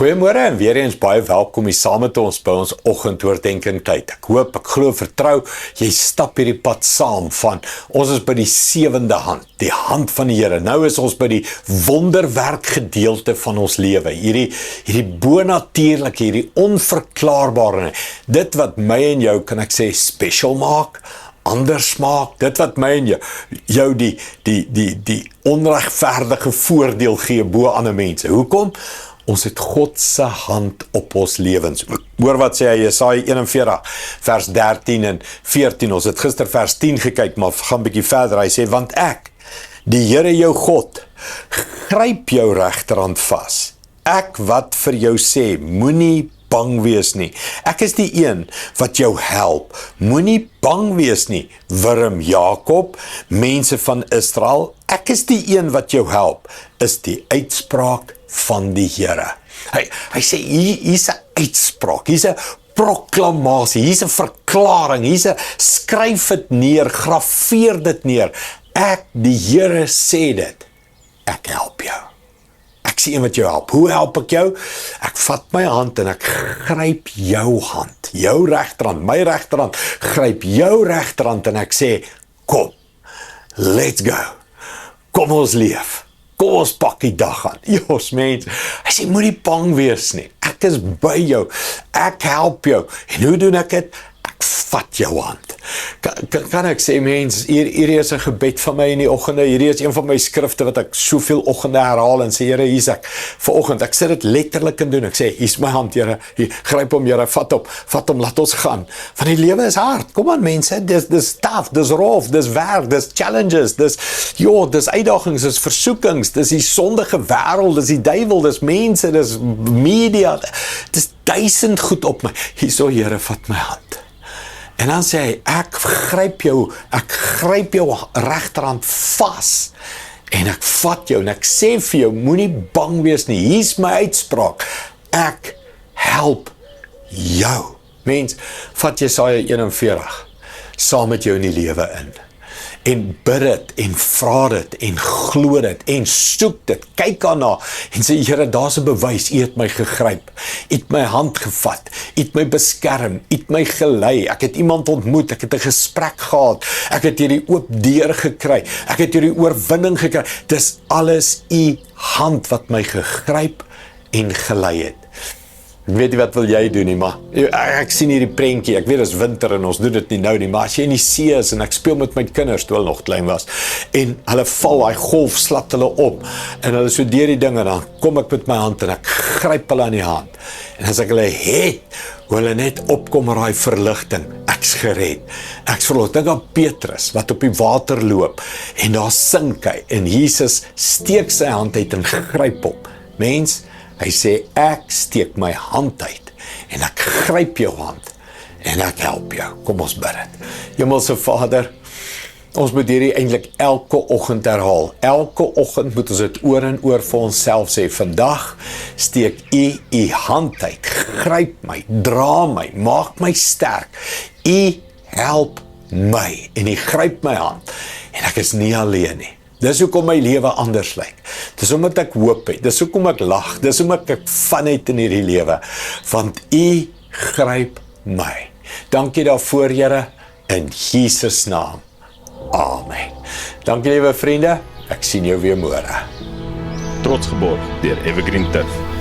Goeiemôre en weer eens baie welkom hier saam met ons by ons oggendoordenkings tyd. Ek hoop, ek glo, vertrou, jy stap hierdie pad saam van, ons is by die 7de hand, die hand van die Here. Nou is ons by die wonderwerk gedeelte van ons lewe, hierdie bonatuurlike, hierdie onverklaarbare, dit wat my en jou, kan ek sê, special maak, anders maak, dit wat my en jou die onregverdige voordeel gee bo ander mense. Hoekom? Ons het God se hand op ons lewens. Hoor wat sê hy, Jesaja 41, vers 13 en 14. Ons het gister vers 10 gekyk, maar gaan 'n bietjie verder. Hy sê, want ek, die Here jou God, gryp jou regterhand vas. Ek wat vir jou sê, moenie bang wees nie. Ek is die een wat jou help. Moenie bang wees nie, Wurm Jakob, mense van Israel. Ek is die een wat jou help, is die uitspraak van die Here. Hy sê, hier's 'n uitspraak, hier's 'n proklamasie, hier's 'n verklaring, skryf dit neer, grafeer dit neer. Ek, die Here, sê dit. Ek help jou. Ek sê een wat jou help. Hoe help ek jou? Ek vat my hand en ek gryp jou hand, jou regterhand, my regterhand, gryp jou regterhand en ek sê, kom, let's go. Kom ons leef. Kom ons pak die dag aan. Jos mens, hy sê, moenie bang wees nie. Ek is by jou. Ek help jou. En hoe doen ek dit? Ek vat jou hand. Kan ek sê, mens, hierdie is 'n gebed van my in die oggende, hierdie is een van my skrifte wat ek soveel oggende herhaal en sê, Here, hier's ek, vanoggend, ek sit dit letterlik in doen, ek sê, hier's my hand, Here, hier, gryp hom, Here, vat hom, laat ons gaan, want die lewe is hard, kom aan mense, dis tough, dis rof, dis werk, dis challenges, dis uitdagings, dis versoekings, dis die sondige wêreld, dis die duiwel, dis mense, dis media, dis 1000 goed op my, hierso, Here, vat my hand. En dan sê hy, ek gryp jou regterhand vas, en ek vat jou, en ek sê vir jou, moenie bang wees nie, hier's my uitspraak, ek help jou. Mens, vat Jesaja 41, saam met jou in die lewe in, en bid dit, en vra dit, en glo dit, en soek dit, kyk daarna, en sê, Here, daar's 'n bewys, U het my gegryp, U het my hand gevat, U het my beskerm, U het my gelei, ek het iemand ontmoet, ek het 'n gesprek gehad, ek het hierdie oop deur gekry, ek het hierdie oorwinning gekry, dis alles U hand wat my gegryp en gelei het. Ek weet nie wat wil jy doen nie, maar ek sien hierdie prentjie, ek weet dis winter en ons doen dit nie nou nie, maar as jy in die see is en ek speel met my kinders toe hulle nog klein was, en hulle val, daai golf slap hulle op, en hulle so deur die dinge, dan kom ek met my hand en ek gryp hulle aan die hand, en as ek hulle het, hoe hulle net opkom met daai verligting, ek's gered, ek's verlos. Dink aan Petrus, wat op die water loop, en daar sink hy, en Jesus steek sy hand uit en gryp hom. Mens, hy sê, ek steek my hand uit, en ek gryp jou hand, en ek help jou. Kom ons bid dit. Hemelse Vader, ons moet hierdie eintlik elke oggend herhaal. Elke oggend moet ons dit oor en oor vir onsself sê, vandag steek U hand uit, gryp my, dra my, maak my sterk. U help my, en U gryp my hand, en ek is nie alleen nie. Dis hoekom my lewe anders lyk. Dis omdat ek hoop het, dis hoekom ek lag, dis omdat ek van het in hierdie lewe, want U gryp my. Dankie daarvoor, Here, in Jesus naam. Amen. Dankie, liewe vriende, ek sien jou weer môre. Trots geborg deur Evergreen Turf.